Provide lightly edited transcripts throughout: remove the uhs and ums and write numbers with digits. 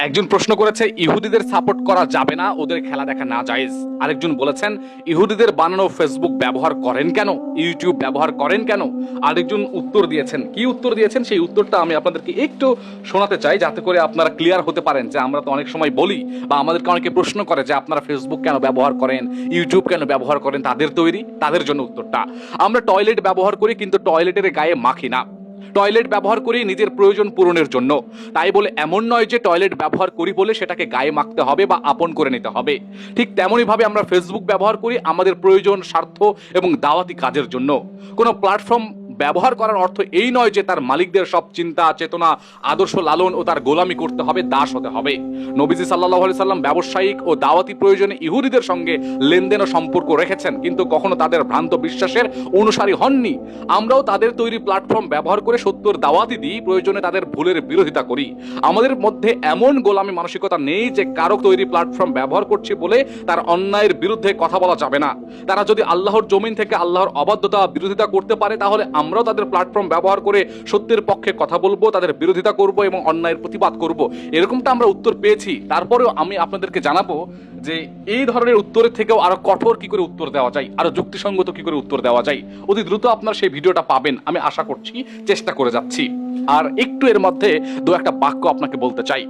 একজন প্রশ্ন করেছে ইহুদিদের সাপোর্ট করা যাবে না, ওদের খেলা দেখা না জায়েজ। আরেকজন বলেছেন ইহুদিদের বানানো ফেসবুক ব্যবহার করেন কেন, ইউটিউব ব্যবহার করেন কেন। আরেকজন উত্তর দিয়েছেন, কি উত্তর দিয়েছেন সেই উত্তরটা আমি আপনাদেরকে একটু শোনাতে চাই, যাতে করে আপনারা ক্লিয়ার হতে পারেন যে আমরা তো অনেক সময় বলি বা আমাদেরকে অনেকে প্রশ্ন করে যে আপনারা ফেসবুক কেন ব্যবহার করেন, ইউটিউব কেন ব্যবহার করেন, তাদের জন্য উত্তরটা, আমরা টয়লেট ব্যবহার করি কিন্তু টয়লেটের গায়ে মাখি না, টয়লেট ব্যবহার করি নিজের প্রয়োজন পূরণের জন্য। তাই বলে এমন নয় যে টয়লেট ব্যবহার করি বলে সেটাকে গায়ে মাখতে হবে বা আপন করে নিতে হবে। ঠিক তেমনই ভাবে আমরা ফেসবুক ব্যবহার করি আমাদের প্রয়োজন, স্বার্থ এবং দাওয়াতি কাজের জন্য। কোনো প্ল্যাটফর্ম ব্যবহার করার অর্থ এই নয় যে তার মালিকদের সব চিন্তা চেতনা আদর্শ লালন ও তার গোলামি করতে হবে, দাস হতে হবে। নবীজি সাল্লাল্লাহু আলাইহি সাল্লাম ব্যবসায়িক ও দাওয়াতি প্রয়োজনে ইহুদিদের সঙ্গে লেনদেন ও সম্পর্ক রেখেছেন, কিন্তু কখনো তাদের ভ্রান্ত বিশ্বাসের অনুসারী হননি। আমরাও তাদের তৈরি প্ল্যাটফর্ম ব্যবহার করে সত্যর দাওয়াতি দিই, প্রয়োজনে তাদের ভুলের বিরোধিতা করি। আমাদের মধ্যে এমন গোলামি মানসিকতা নেই যে কারো তৈরি প্ল্যাটফর্ম ব্যবহার করছে বলে তার অন্যায়ের বিরুদ্ধে কথা বলা যাবে না। তারা যদি আল্লাহর জমিন থেকে আল্লাহর অবাধ্যতা বিরোধিতা করতে পারে, তাহলে আমরাও তাদের প্ল্যাটফর্ম ব্যবহার করে সত্যের পক্ষে কথা বলবো, তাদের বিরোধিতা করব এবং অন্যায়ের প্রতিবাদ করব। এরকমটা আমরা উত্তর পেয়েছি। তারপরেও আমি আপনাদেরকে জানাবো যে এই ধরনের উত্তরের থেকেও আরো কঠোর কি করে উত্তর দেওয়া যায়, আরো যুক্তিসঙ্গত কি করে উত্তর দেওয়া যায়। অতি দ্রুত আপনার সেই ভিডিওটা পাবেন, আমি আশা করছি, চেষ্টা করে যাচ্ছি। আর একটু এর মধ্যে দু একটা বাক্য আপনাকে বলতে চাই।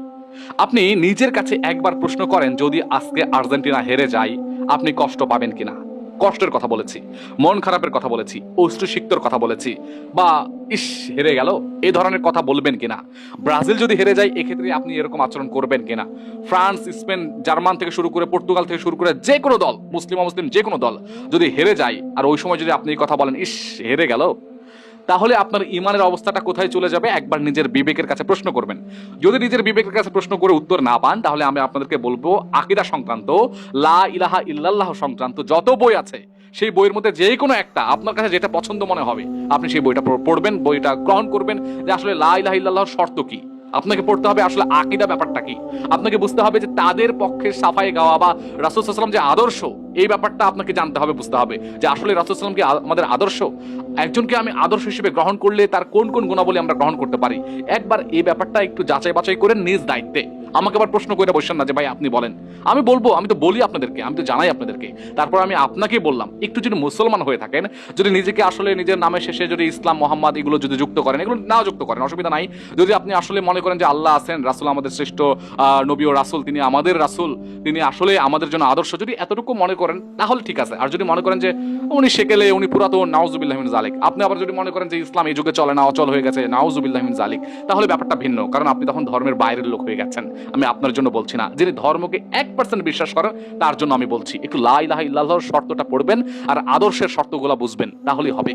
আপনি নিজের কাছে একবার প্রশ্ন করেন, যদি আজকে আর্জেন্টিনা হেরে যায় আপনি কষ্ট পাবেন কিনা। কষ্টের কথা বলেছি, মন খারাপের কথা বলেছি, অশ্রুসিক্তর কথা বলেছি, বা ইস হেরে গেল এই ধরনের কথা বলবেন কিনা। ব্রাজিল যদি হেরে যায় এক্ষেত্রে আপনি এরকম আচরণ করবেন কিনা। ফ্রান্স, স্পেন, জার্মান থেকে শুরু করে পর্তুগাল থেকে শুরু করে যে কোনো দল, মুসলিম অমুসলিম যে কোনো দল যদি হেরে যায় আর ওই সময় যদি আপনি এই কথা বলেন ইস হেরে গেল, তাহলে আপনার ইমানের অবস্থাটা কোথায় চলে যাবে একবার নিজের বিবেকের কাছে প্রশ্ন করবেন। যদি নিজের বিবেকের কাছে প্রশ্ন করে উত্তর না পান, তাহলে আমি আপনাদেরকে বলবো আকীদা সংক্রান্ত, লা ইলাহা ইল্লাল্লাহ সংক্রান্ত যত বই আছে সেই বইয়ের মধ্যে যে কোনো একটা আপনার কাছে যেটা পছন্দ মনে হবে আপনি সেই বইটা পড়বেন, বইটা গ্রহণ করবেন যে আসলে লা ইলাহা ইল্লাল্লাহর শর্ত কি। আপনাকে পড়তে হবে আসলে আকীদা ব্যাপারটা কি। আপনাকে বুঝতে হবে যে তাদের পক্ষে সাফাই গাওয়া বা রাসূল সাল্লাল্লাহু আলাইহি ওয়াসাল্লাম যে আদর্শ, এই ব্যাপারটা আপনাকে জানতে হবে, বুঝতে হবে যে আসলে রাসূল সাল্লাল্লাহু আলাইহি ওয়াসাল্লাম কি আমাদের আদর্শ। একজনকে আমি আদর্শ হিসেবে গ্রহণ করলে তার কোন কোন গুণাবলী আমরা গ্রহণ করতে পারি, একবার এই ব্যাপারটা একটু যাচাই বাছাই করে নিজ দায়িত্বে। আমাকে আবার প্রশ্ন করে বসেন না যে ভাই আপনি বলেন। আমি বলবো, আমি তো বলি আপনাদেরকে, আমি তো জানাই আপনাদেরকে, তারপর আমি আপনাকে বললাম একটু যদি মুসলমান হয়ে থাকেন, যদি নিজেকে আসলে নিজের নামের শেষে যদি ইসলাম, মোহাম্মদ এগুলো যদি যুক্ত করেন, এগুলো নাও যুক্ত করেন, অসুবিধা নাই। যদি আপনি আসলে মনে করেন যে আল্লাহ আছেন, রাসূল আমাদের শ্রেষ্ঠ নবী ও রাসূল, তিনি আমাদের রাসূল, তিনি আসলে আমাদের জন্য আদর্শ, যদি এতটুকু মনে করেন তাহলে ঠিক আছে। আর যদি মনে করেন যে উনি সেকেলে, উনি পুরাতন, নাউজুবিল্লাহি মিন যালিক, আপনি আবার যদি মনে করেন যে ইসলাম এই যুগে চলে না, অচল হয়ে গেছে, নাউজুবিল্লাহি মিন যালিক, তাহলে ব্যাপারটা ভিন্ন, কারণ আপনি তখন ধর্মের বাইরের লোক হয়ে গেছেন। আমি আপনার জন্য বলছি না, যিনি ধর্মকে 1% বিশ্বাস করেন তার জন্য আমি বলছি একটু লা ইলাহা ইল্লাল্লাহর শর্তটা পড়বেন আর আদর্শের শর্তগুলো বুঝবেন, তাহলেই হবে।